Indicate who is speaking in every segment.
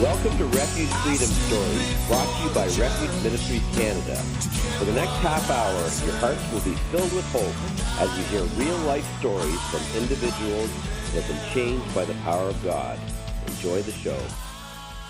Speaker 1: Welcome to Refuge Freedom Stories, brought to you by Refuge Ministries Canada. For the next half hour, your hearts will be filled with hope as you hear real-life stories from individuals that have been changed by the power of God. Enjoy the show.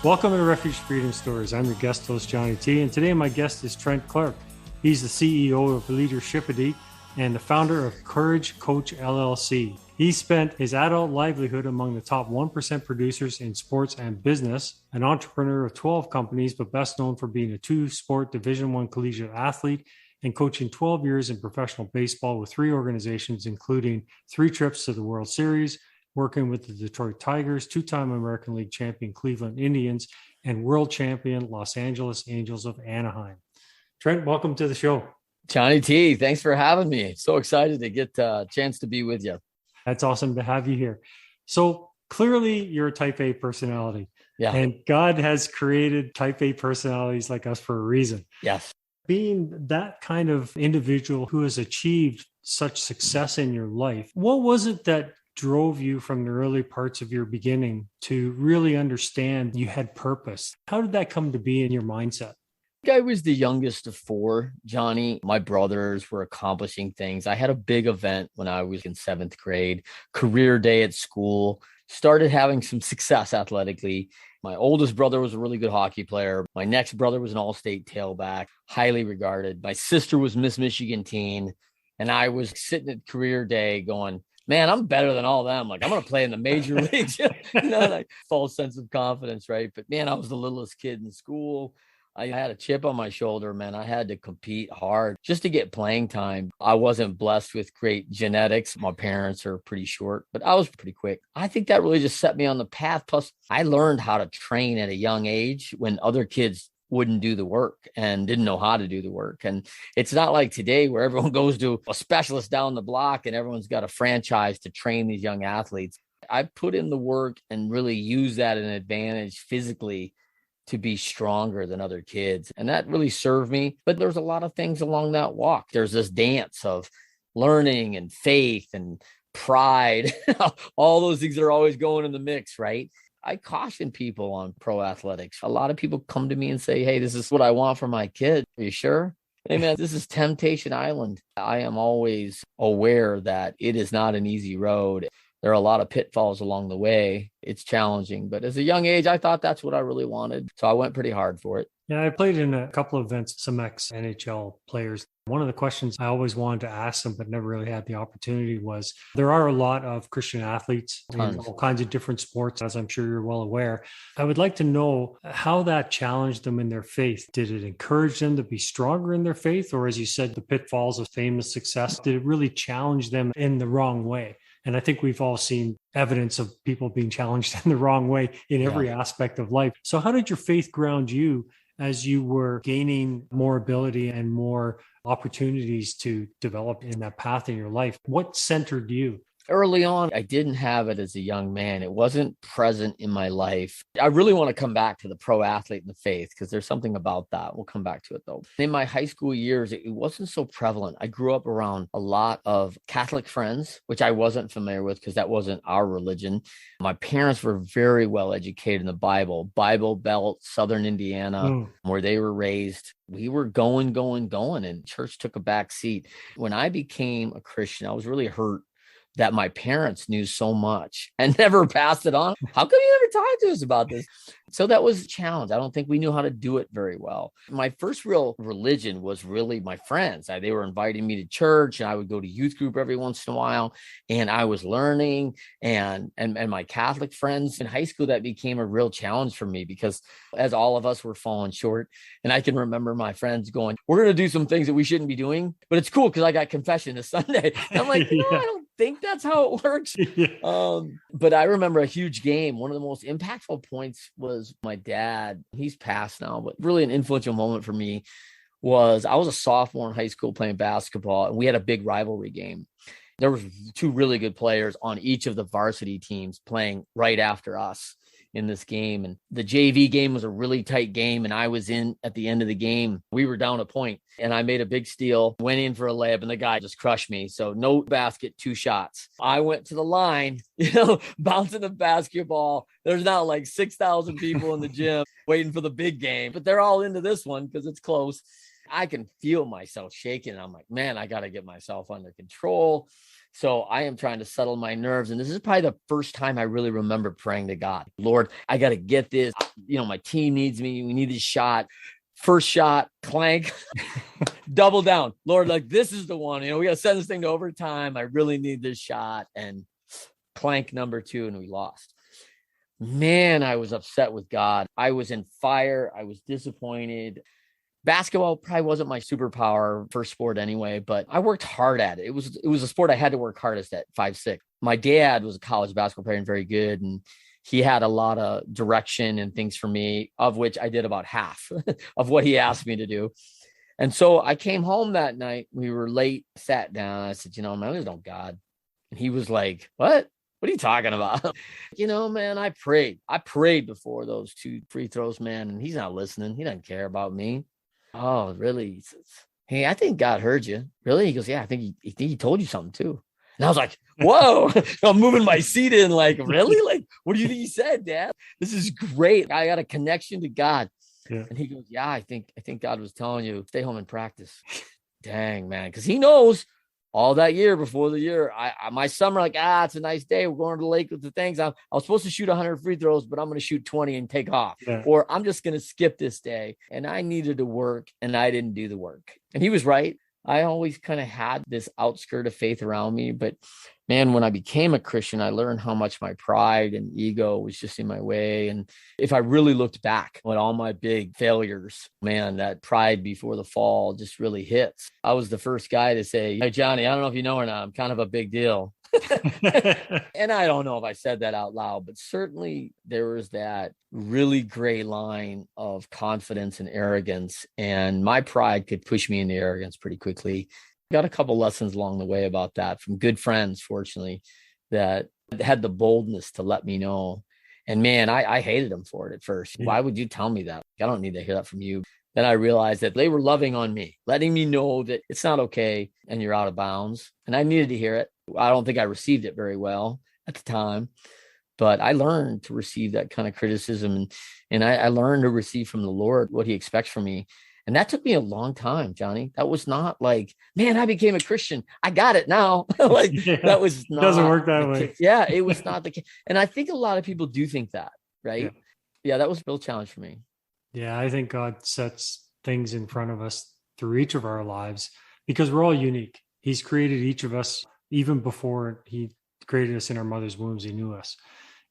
Speaker 2: Welcome to Refuge Freedom Stories. I'm your guest host, Johnny T, and today my guest is Trent Clark. He's the CEO of Leadershipity and the founder of Courage Coach LLC. He spent his adult livelihood among the top 1% producers in sports and business, an entrepreneur of 12 companies, but best known for being a two-sport Division I collegiate athlete and coaching 12 years in professional baseball with 3 organizations, including 3 trips to the World Series, working with the Detroit Tigers, 2-time American League champion Cleveland Indians, and world champion Los Angeles Angels of Anaheim. Trent, welcome to the show.
Speaker 3: Johnny T, thanks for having me. So excited to get a chance to be with you.
Speaker 2: That's awesome to have you here. So clearly you're a type A personality.
Speaker 3: Yeah.
Speaker 2: And God has created type A personalities like us for a reason.
Speaker 3: Yes.
Speaker 2: Being that kind of individual who has achieved such success in your life, what was it that drove you from the early parts of your beginning to really understand you had purpose? How did that come to be in your mindset?
Speaker 3: I was the youngest of 4, Johnny. My brothers were accomplishing things. I had a big event when I was in 7th grade, career day at school, started having some success athletically. My oldest brother was a really good hockey player. My next brother was an all-state tailback, highly regarded. My sister was Miss Michigan teen. And I was sitting at career day going, man, I'm better than all them. Like, I'm going to play in the major leagues, like false sense of confidence, right? But man, I was the littlest kid in school. I had a chip on my shoulder, man. I had to compete hard just to get playing time. I wasn't blessed with great genetics. My parents are pretty short, but I was pretty quick. I think that really just set me on the path. Plus, I learned how to train at a young age when other kids wouldn't do the work and didn't know how to do the work. And it's not like today where everyone goes to a specialist down the block and everyone's got a franchise to train these young athletes. I put in the work and really use that as an advantage physically to be stronger than other kids. And that really served me. But there's a lot of things along that walk. There's this dance of learning and faith and pride. All those things are always going in the mix, right? I caution people on pro athletics. A lot of people come to me and say, hey, this is what I want for my kid. Are you sure? Hey, man, this is Temptation Island. I am always aware that it is not an easy road. There are a lot of pitfalls along the way. It's challenging. But as a young age, I thought that's what I really wanted. So I went pretty hard for it.
Speaker 2: Yeah, I played in a couple of events, some ex-NHL players. One of the questions I always wanted to ask them, but never really had the opportunity was, there are a lot of Christian athletes in all kinds of different sports, as I'm sure you're well aware. I would like to know how that challenged them in their faith. Did it encourage them to be stronger in their faith? Or as you said, the pitfalls of famous success, did it really challenge them in the wrong way? And I think we've all seen evidence of people being challenged in the wrong way in every aspect of life. So how did your faith ground you as you were gaining more ability and more opportunities to develop in that path in your life? What centered you?
Speaker 3: Early on, I didn't have it as a young man. It wasn't present in my life. I really want to come back to the pro athlete and the faith because there's something about that. We'll come back to it though. In my high school years, it wasn't so prevalent. I grew up around a lot of Catholic friends, which I wasn't familiar with because that wasn't our religion. My parents were very well educated in the Bible Belt, Southern Indiana, where they were raised. We were going, and church took a back seat. When I became a Christian, I was really hurt that my parents knew so much and never passed it on. How come you never talked to us about this? So that was a challenge. I don't think we knew how to do it very well. My first real religion was really my friends. They were inviting me to church and I would go to youth group every once in a while. And I was learning and my Catholic friends in high school, that became a real challenge for me because as all of us were falling short. And I can remember my friends going, we're going to do some things that we shouldn't be doing, but it's cool because I got confession this Sunday. And I'm like, no, I don't think that's how it works. But I remember a huge game. One of the most impactful points was my dad. He's passed now, but really an influential moment for me was I was a sophomore in high school playing basketball, and we had a big rivalry game. There was 2 really good players on each of the varsity teams playing right after us. in this game. And the JV game was a really tight game. And I was in at the end of the game. We were down a point and I made a big steal, went in for a layup, and the guy just crushed me. So no basket, 2 shots. I went to the line, bouncing the basketball. There's now like 6,000 people in the gym waiting for the big game, but they're all into this one because it's close. I can feel myself shaking. I'm like, man, I got to get myself under control. So I am trying to settle my nerves. And this is probably the first time I really remember praying to God, Lord, I got to get this. My team needs me. We need this shot. First shot, clank, double down. Lord, like this is the one, we got to send this thing to overtime. I really need this shot. And clank number 2, and we lost. Man, I was upset with God. I was in fire. I was disappointed. Basketball probably wasn't my superpower, first sport anyway, but I worked hard at it. It was a sport I had to work hardest at 5'6". My dad was a college basketball player and very good. And he had a lot of direction and things for me, of which I did about half of what he asked me to do. And so I came home that night. We were late, sat down. I said, man, there's no God. And he was like, what? What are you talking about? Man, I prayed before those 2 free throws, man. And he's not listening. He doesn't care about me. Oh, really? He says, hey, I think God heard you. Really? He goes, yeah, I think he told you something too. And I was like, whoa, I'm moving my seat in like, really? Like, what do you think he said, Dad? This is great. I got a connection to God. Yeah. And he goes, yeah, I think God was telling you, stay home and practice. Dang, man. Because he knows all that year before the year, my summer, like, it's a nice day. We're going to the lake with the things. I was supposed to shoot 100 free throws, but I'm going to shoot 20 and take off. Yeah. Or I'm just going to skip this day. And I needed to work and I didn't do the work. And he was right. I always kind of had this outskirt of faith around me. But man, when I became a Christian, I learned how much my pride and ego was just in my way. And if I really looked back at all my big failures, man, that pride before the fall just really hits. I was the first guy to say, hey, Johnny, I don't know if you know or not, I'm kind of a big deal. And I don't know if I said that out loud, but certainly there was that really gray line of confidence and arrogance. And my pride could push me into arrogance pretty quickly. Got a couple lessons along the way about that from good friends, fortunately, that had the boldness to let me know. And man, I hated them for it at first. Yeah. Why would you tell me that? I don't need to hear that from you. Then I realized that they were loving on me, letting me know that it's not okay and you're out of bounds. And I needed to hear it. I don't think I received it very well at the time, but I learned to receive that kind of criticism. And I learned to receive from the Lord what he expects from me. And that took me a long time, Johnny. That was not like, man, I became a Christian. I got it now. That was not. It
Speaker 2: doesn't work that way.
Speaker 3: Yeah, it was not the case. And I think a lot of people do think that, right? Yeah, that was a real challenge for me.
Speaker 2: Yeah, I think God sets things in front of us through each of our lives because we're all unique. He's created each of us even before he created us in our mother's wombs. He knew us.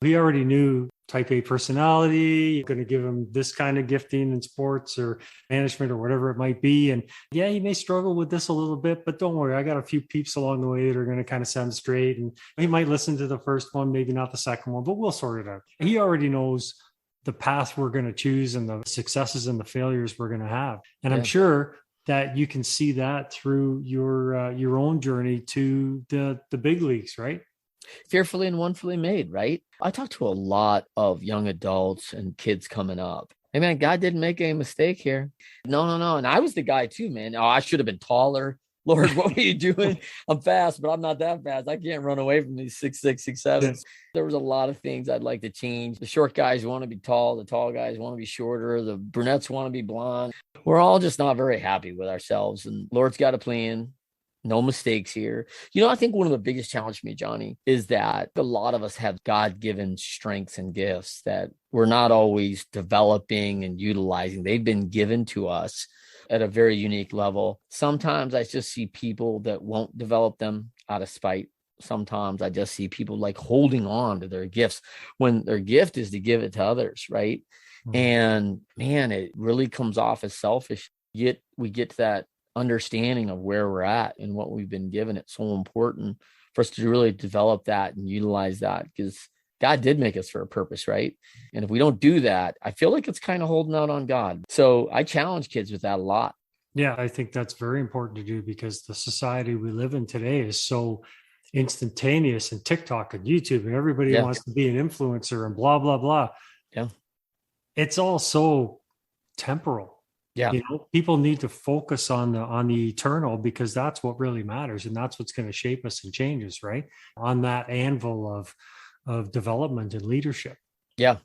Speaker 2: He already knew type A personality, going to give him this kind of gifting in sports or management or whatever it might be. And yeah, he may struggle with this a little bit, but don't worry. I got a few peeps along the way that are going to kind of set him straight. And he might listen to the first one, maybe not the second one, but we'll sort it out. He already knows the path we're going to choose and the successes and the failures we're going to have. And I'm sure that you can see that through your own journey to the big leagues, right?
Speaker 3: Fearfully and wonderfully made, right? I talk to a lot of young adults and kids coming up. Hey, man, God didn't make any mistake here. No. And I was the guy too, man. Oh, I should have been taller. Lord, what were you doing? I'm fast, but I'm not that fast. I can't run away from these 6'6", 6'7". There was a lot of things I'd like to change. The short guys want to be tall. The tall guys want to be shorter. The brunettes want to be blonde. We're all just not very happy with ourselves. And Lord's got a plan. No mistakes here. I think one of the biggest challenges for me, Johnny, is that a lot of us have God-given strengths and gifts that we're not always developing and utilizing. They've been given to us at a very unique level. Sometimes I just see people that won't develop them out of spite. Sometimes I just see people like holding on to their gifts when their gift is to give it to others, right? Mm-hmm. And man, it really comes off as selfish. Yet we get to that understanding of where we're at and what we've been given. It's so important for us to really develop that and utilize that because God did make us for a purpose, right? And if we don't do that, I feel like it's kind of holding out on God. So I challenge kids with that a lot.
Speaker 2: Yeah, I think that's very important to do because the society we live in today is so instantaneous and TikTok and YouTube and everybody wants to be an influencer and blah, blah, blah.
Speaker 3: Yeah.
Speaker 2: It's all so temporal.
Speaker 3: Yeah.
Speaker 2: People need to focus on the eternal, because that's what really matters, and that's what's going to shape us and change us, right? On that anvil of development and leadership.
Speaker 3: Yeah.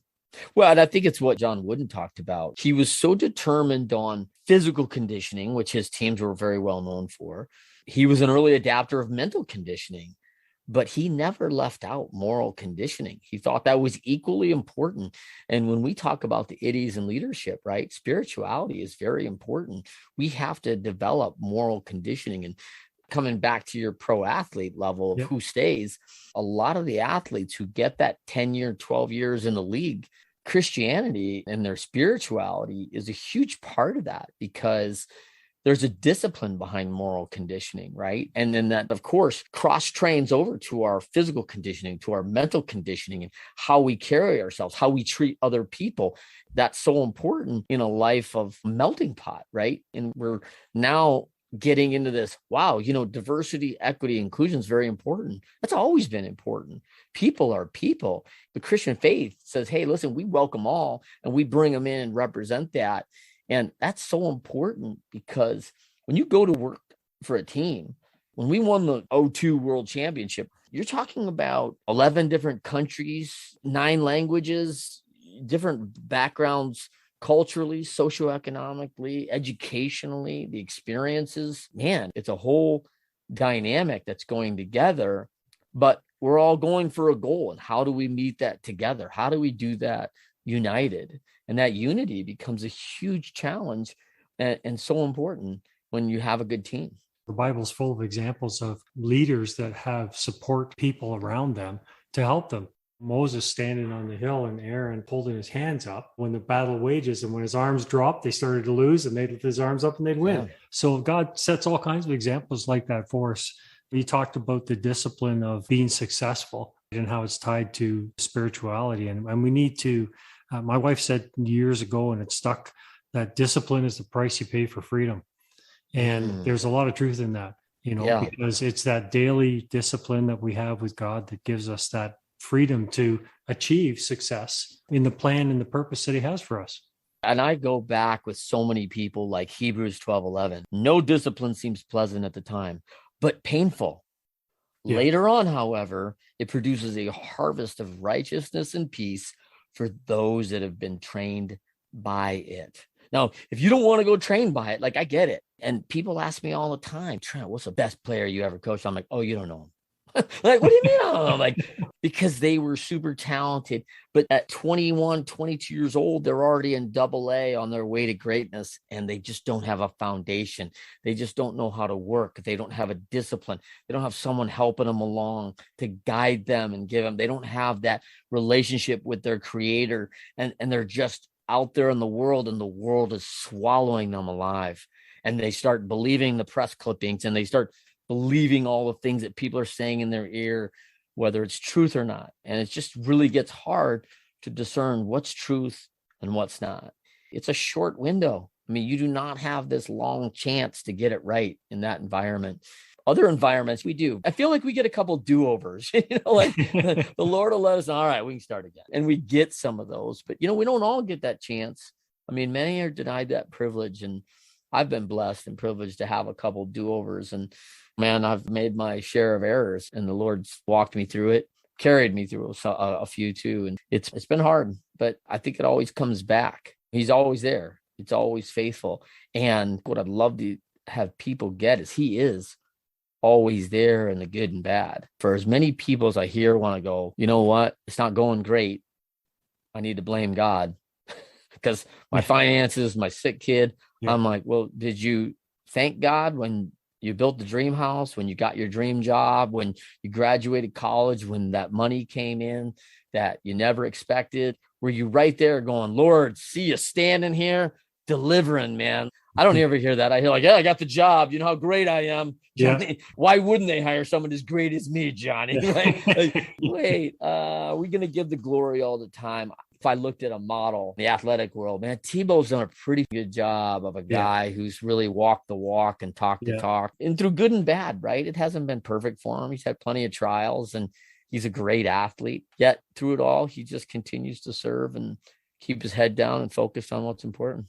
Speaker 3: Well, and I think it's what John Wooden talked about. He was so determined on physical conditioning, which his teams were very well known for. He was an early adapter of mental conditioning, but he never left out moral conditioning. He thought that was equally important. And when we talk about the iddies and leadership, right, spirituality is very important. We have to develop moral conditioning. And coming back to your pro athlete level of who stays, a lot of the athletes who get that 10-year, 12 years in the league, Christianity and their spirituality is a huge part of that, because there's a discipline behind moral conditioning, right? And then that, of course, cross trains over to our physical conditioning, to our mental conditioning, and how we carry ourselves, how we treat other people. That's so important in a life of melting pot, right? And we're now getting into this, wow, diversity, equity, inclusion is very important. That's always been important. People are people. The Christian faith says, hey, listen, we welcome all, and we bring them in and represent that. And that's so important, because when you go to work for a team, when we won the 2002 World Championship, you're talking about 11 different countries, 9 languages, different backgrounds, culturally, socioeconomically, educationally, the experiences. Man, it's a whole dynamic that's going together, but we're all going for a goal. And how do we meet that together? How do we do that united? And that unity becomes a huge challenge and so important when you have a good team.
Speaker 2: The Bible's full of examples of leaders that have support people around them to help them. Moses standing on the hill and Aaron holding his hands up when the battle wages, and when his arms dropped, they started to lose, and they'd lift his arms up and they'd win. Yeah. So God sets all kinds of examples like that for us. You talked about the discipline of being successful and how it's tied to spirituality. And we need to, my wife said years ago, and it stuck, that discipline is the price you pay for freedom. And there's a lot of truth in that, because it's that daily discipline that we have with God that gives us that freedom to achieve success in the plan and the purpose that he has for us.
Speaker 3: And I go back with so many people like Hebrews 12:11. No discipline seems pleasant at the time, but painful. Yeah. Later on, however, it produces a harvest of righteousness and peace for those that have been trained by it. Now, if you don't want to go trained by it, like, I get it. And people ask me all the time, Trent, what's the best player you ever coached? I'm like, oh, you don't know him. Like, what do you mean? I don't know? Like, because they were super talented, but at 21, 22 years old, they're already in AA on their way to greatness, and they just don't have a foundation. They just don't know how to work. They don't have a discipline. They don't have someone helping them along to guide them and give them. They don't have that relationship with their creator, and they're just out there in the world, and the world is swallowing them alive. And they start believing the press clippings, and they start believing all the things that people are saying in their ear, whether it's truth or not. And it just really gets hard to discern what's truth and what's not. It's a short window. I mean, you do not have this long chance to get it right in that environment. Other environments, we do. I feel like we get a couple do-overs, like the Lord will let us, all right, we can start again. And we get some of those, but we don't all get that chance. I mean, many are denied that privilege, and I've been blessed and privileged to have a couple do-overs, and man, I've made my share of errors, and the Lord's walked me through it, carried me through a few too. And it's been hard, but I think it always comes back. He's always there. It's always faithful. And what I'd love to have people get is he is always there in the good and bad. For as many people as I hear want to go, you know what? It's not going great. I need to blame God because my finances, my sick kid. Yeah. I'm like, well, did you thank God when you built the dream house, when you got your dream job, when you graduated college, when that money came in that you never expected? Were you right there going, Lord, see you standing here delivering, man? I don't ever hear that. I hear like, yeah, I got the job. You know how great I am. Johnny. Yeah. Why wouldn't they hire someone as great as me, Johnny? Yeah. Like, wait, are we going to give the glory all the time? If I looked at a model in the athletic world, man, Tebow's done a pretty good job of a guy who's really walked the walk and talked the talk, and through good and bad, right? It hasn't been perfect for him. He's had plenty of trials, and He's a great athlete. Yet through it all, he just continues to serve and keep his head down and focus on what's important.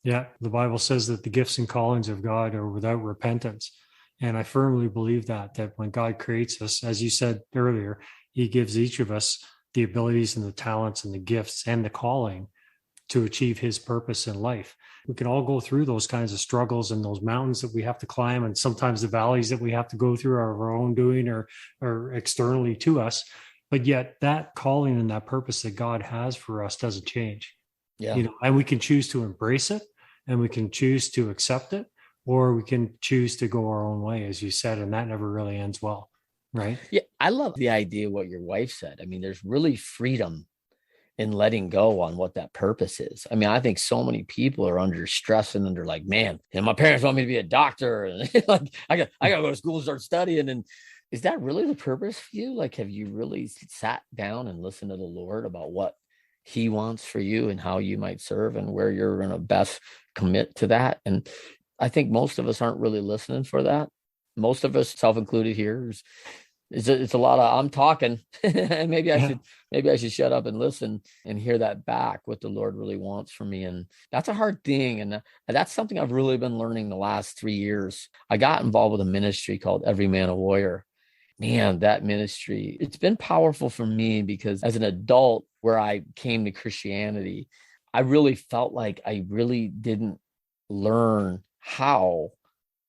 Speaker 2: Yeah, the Bible says that the gifts and callings of God are without repentance. And I firmly believe that when God creates us, as you said earlier, he gives each of us the abilities and the talents and the gifts and the calling to achieve his purpose in life. We can all go through those kinds of struggles and those mountains that we have to climb, and sometimes the valleys that we have to go through are of our own doing or externally to us. But yet that calling and that purpose that God has for us doesn't change.
Speaker 3: Yeah.
Speaker 2: And we can choose to embrace it, and we can choose to accept it, or we can choose to go our own way, as you said, and that never really ends well. Right.
Speaker 3: Yeah. I love the idea of what your wife said. I mean, there's really freedom in letting go on what that purpose is. I mean, I think so many people are under stress and under like, man, and my parents want me to be a doctor. And like, I got to go to school and start studying. And is that really the purpose for you? Like, have you really sat down and listened to the Lord about what he wants for you and how you might serve and where you're going to best commit to that? And I think most of us aren't really listening for that. Most of us, self-included here, it's a lot of I'm talking. And maybe I should shut up and listen and hear that back, what the Lord really wants from me. And that's a hard thing. And that's something I've really been learning the last 3 years. I got involved with a ministry called Every Man a Warrior. Man, that ministry, it's been powerful for me because as an adult, where I came to Christianity, I really felt like I really didn't learn how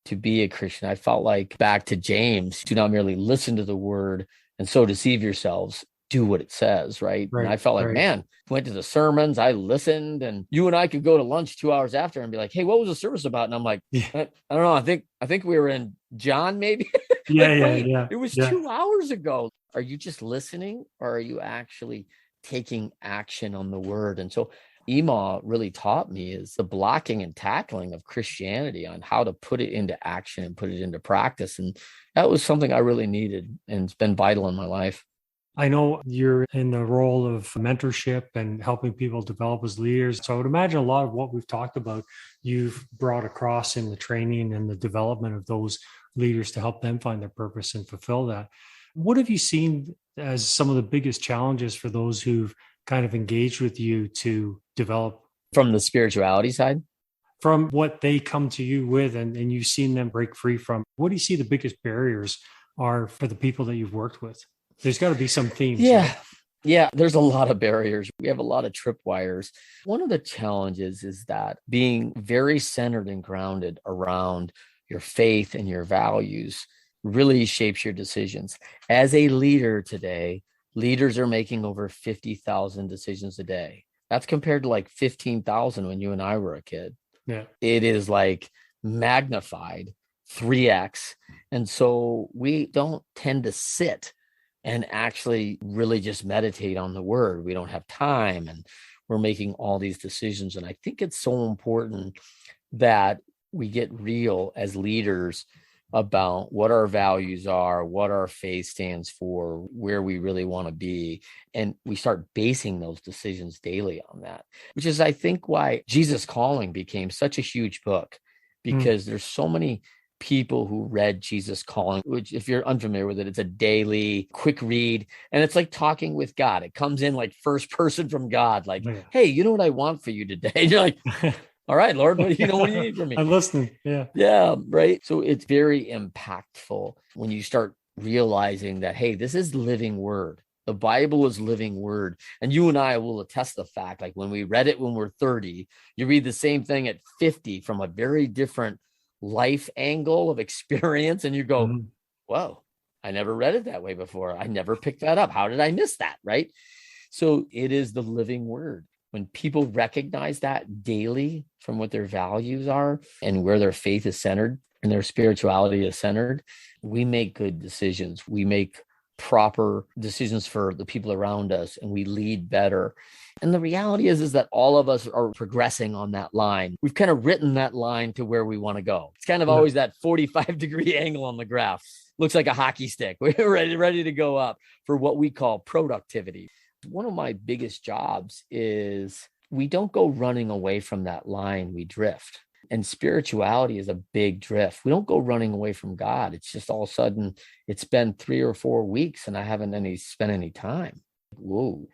Speaker 3: to be a Christian. I felt like, back to James, do not merely listen to the word and so deceive yourselves, do what it says, right? And I felt like, man, went to the sermons, I listened, and you and I could go to lunch 2 hours after and be like, hey, what was the service about? And I'm like, I don't know. I think we were in John, maybe.
Speaker 2: Yeah.
Speaker 3: It was 2 hours ago. Are you just listening, or are you actually taking action on the word? And so Ema really taught me is the blocking and tackling of Christianity on how to put it into action and put it into practice. And that was something I really needed, and it's been vital in my life.
Speaker 2: I know you're in the role of mentorship and helping people develop as leaders. So I would imagine a lot of what we've talked about, you've brought across in the training and the development of those leaders to help them find their purpose and fulfill that. What have you seen as some of the biggest challenges for those who've kind of engaged with you to develop?
Speaker 3: From the spirituality side?
Speaker 2: From what they come to you with and you've seen them break free from, what do you see the biggest barriers are for the people that you've worked with? There's got to be some themes.
Speaker 3: Yeah.
Speaker 2: Right?
Speaker 3: Yeah, there's a lot of barriers. We have a lot of tripwires. One of the challenges is that being very centered and grounded around your faith and your values really shapes your decisions. As a leader today, leaders are making over 50,000 decisions a day. That's compared to like 15,000 when you and I were a kid.
Speaker 2: Yeah.
Speaker 3: It is like magnified 3x. And so we don't tend to sit and actually really just meditate on the word. We don't have time, and we're making all these decisions. And I think it's so important that we get real as leaders about what our values are, what our faith stands for, where we really want to be. And we start basing those decisions daily on that, which is, I think, why Jesus Calling became such a huge book, because there's so many people who read Jesus Calling, which, if you're unfamiliar with it, it's a daily quick read. And it's like talking with God. It comes in like first person from God, like, hey, you know what I want for you today? And you're like, all right, Lord, what do you need from me?
Speaker 2: I'm listening. Yeah.
Speaker 3: Yeah. Right. So it's very impactful when you start realizing that, hey, this is living word. The Bible is living word. And you and I will attest the fact, like when we read it when we're 30, you read the same thing at 50 from a very different life angle of experience. And you go, whoa, I never read it that way before. I never picked that up. How did I miss that? Right. So it is the living word. When people recognize that daily from what their values are and where their faith is centered and their spirituality is centered, we make good decisions. We make proper decisions for the people around us, and we lead better. And the reality is that all of us are progressing on that line. We've kind of written that line to where we want to go. It's kind of always that 45-degree angle on the graph. Looks like a hockey stick. We're ready to go up for what we call productivity. One of my biggest jobs is we don't go running away from that line. We drift. And spirituality is a big drift. We don't go running away from God. It's just all of a sudden it's been 3 or 4 weeks and I haven't spent any time. Whoa.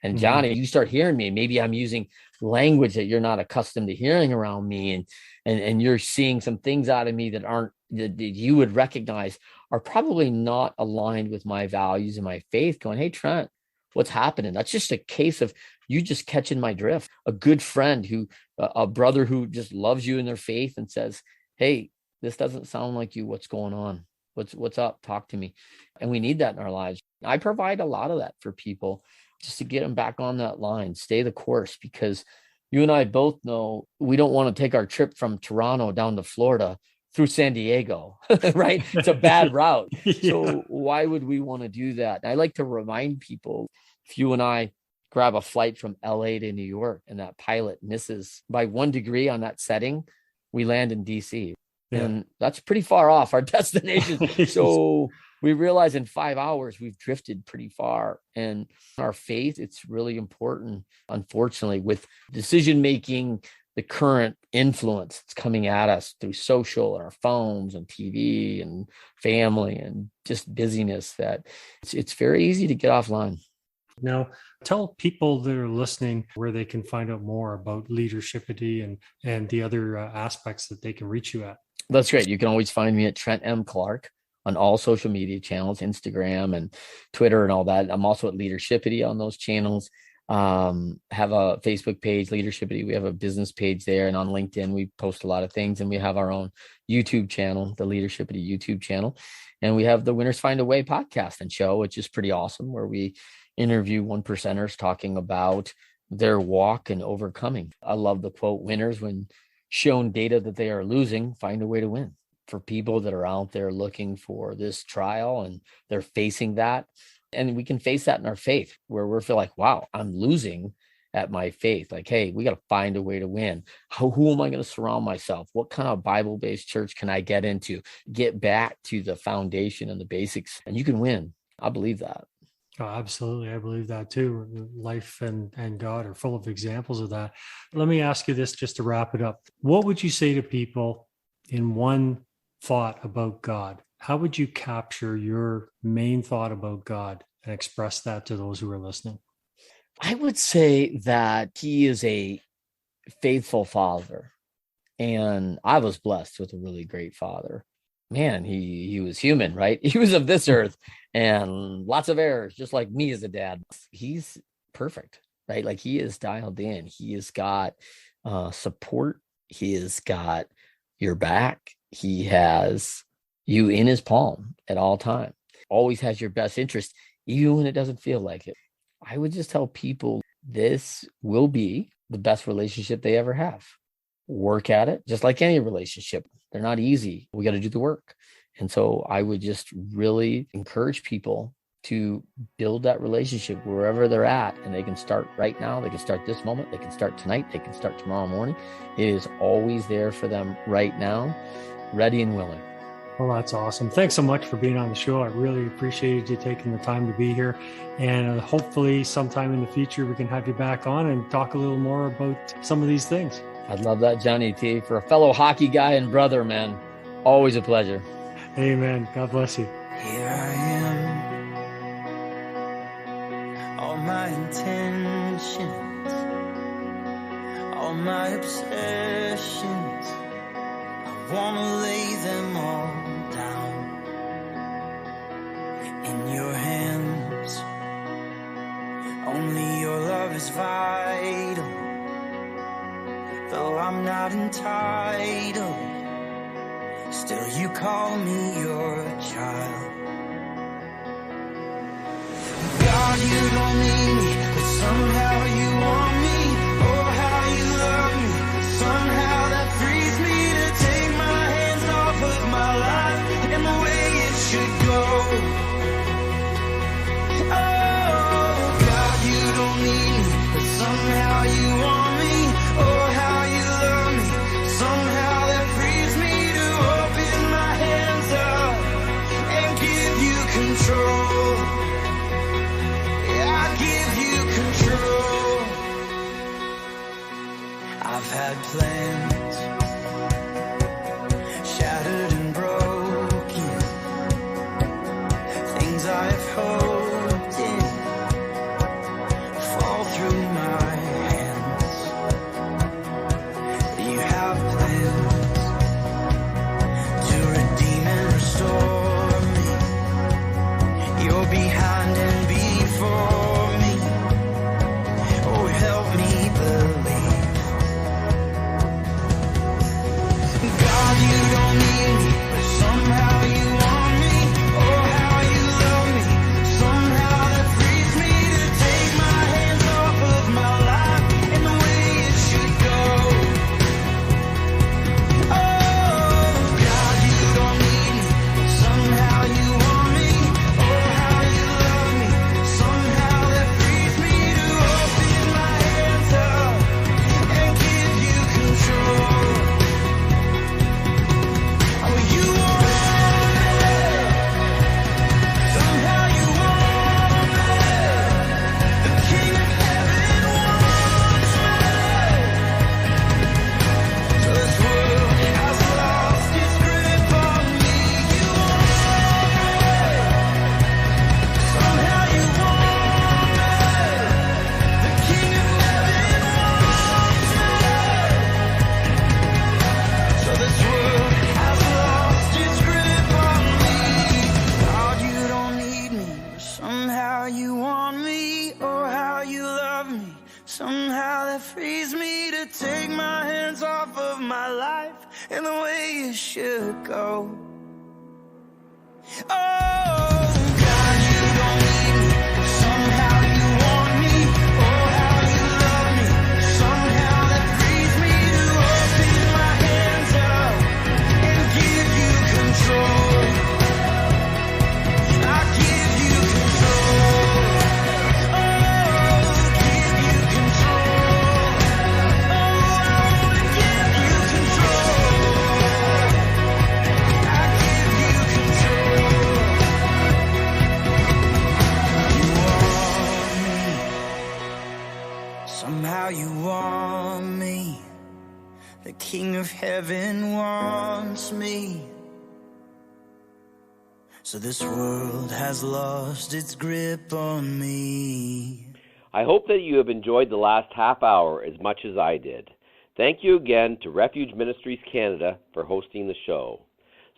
Speaker 3: And Johnny, you start hearing me. Maybe I'm using language that you're not accustomed to hearing around me. And you're seeing some things out of me that you would recognize are probably not aligned with my values and my faith, going, hey, Trent, what's happening? That's just a case of you just catching my drift. A good friend a brother who just loves you in their faith and says, hey, this doesn't sound like you. What's going on? What's up? Talk to me. And we need that in our lives. I provide a lot of that for people just to get them back on that line, stay the course, because you and I both know we don't want to take our trip from Toronto down to Florida through San Diego, right? It's a bad route. Yeah. So why would we want to do that? And I like to remind people, if you and I grab a flight from LA to New York and that pilot misses by 1 degree on that setting, we land in DC. Yeah. And that's pretty far off our destination. So we realize in 5 hours, we've drifted pretty far. And our faith, it's really important, unfortunately, with decision-making, the current influence that's coming at us through social and our phones and TV and family and just busyness, that it's very easy to get offline.
Speaker 2: Now, tell people that are listening where they can find out more about Leadershipity and the other aspects that they can reach you at.
Speaker 3: That's great. You can always find me at Trent M. Clark on all social media channels, Instagram and Twitter and all that. I'm also at Leadershipity on those channels. Have a Facebook page, Leadershipity. We have a business page there, and on LinkedIn, we post a lot of things, and we have our own YouTube channel, the Leadershipity YouTube channel. And we have the Winners Find a Way podcast and show, which is pretty awesome, where we interview 1%ers talking about their walk and overcoming. I love the quote, winners, when shown data that they are losing, find a way to win. For people that are out there looking for this trial and they're facing that, and we can face that in our faith, where we feel like, wow, I'm losing at my faith. Like, hey, we got to find a way to win. Who am I going to surround myself? What kind of Bible-based church can I get into? Get back to the foundation and the basics, and you can win. I believe that.
Speaker 2: Oh, absolutely. I believe that too. Life and God are full of examples of that. Let me ask you this just to wrap it up. What would you say to people in one thought about God? How would you capture your main thought about God and express that to those who are listening?
Speaker 3: I would say that he is a faithful father. And I was blessed with a really great father. Man, he was human, right? He was of this earth and lots of errors, just like me as a dad. He's perfect, right? Like, he is dialed in. He has got support. He has got your back. He has you in his palm at all time. Always has your best interest, even when it doesn't feel like it. I would just tell people this will be the best relationship they ever have. Work at it, just like any relationship. They're not easy. We got to do the work. And so I would just really encourage people to build that relationship wherever they're at. And they can start right now. They can start this moment. They can start tonight. They can start tomorrow morning. It is always there for them right now, ready and willing.
Speaker 2: Well, that's awesome. Thanks so much for being on the show. I really appreciated you taking the time to be here. And hopefully sometime in the future, we can have you back on and talk a little more about some of these things.
Speaker 3: I'd love that, Johnny T. For a fellow hockey guy and brother, man, always a pleasure.
Speaker 2: Amen. God bless you.
Speaker 4: Here I am. All my intentions, all my obsessions, I want to lay them all down in your hands. Only your love is vital. Though I'm not entitled, still you call me your child. God, you don't need me, but somehow you want me. Oh, how you love me. Somehow that frees me to take my hands off of my life and the way it should go. Oh, God, you don't need me, but somehow you want me. Oh, how you love me. Somehow that frees me to open my hands up and give you control. Yeah, I give you control. I've had plans somehow that frees me to take my hands off of my life and the way it should go. Oh, God, you don't need me, but somehow you want me. Oh, how you love me, somehow that frees me to open my hands up and give you control. I give you control. Oh, give you control. Oh, I wanna give you control. I give you control. You want me. Somehow you want me. The King of Heaven wants me. So this world has lost its grip on me.
Speaker 1: I hope that you have enjoyed the last half hour as much as I did. Thank you again to Refuge Ministries Canada for hosting the show.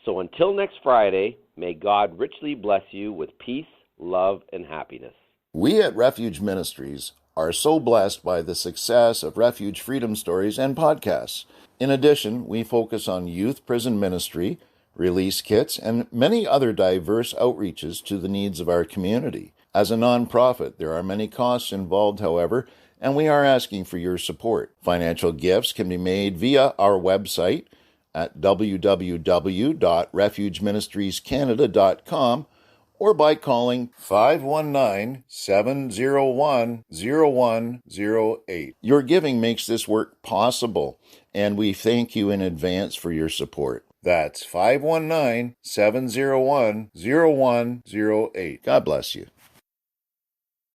Speaker 1: So until next Friday, may God richly bless you with peace, love, and happiness.
Speaker 5: We at Refuge Ministries are so blessed by the success of Refuge Freedom Stories and podcasts. In addition, we focus on youth prison ministry, release kits, and many other diverse outreaches to the needs of our community. As a nonprofit, there are many costs involved, however, and we are asking for your support. Financial gifts can be made via our website at www.refugeministriescanada.com or by calling 519-701-0108. Your giving makes this work possible, and we thank you in advance for your support. That's 519-701-0108. God bless you.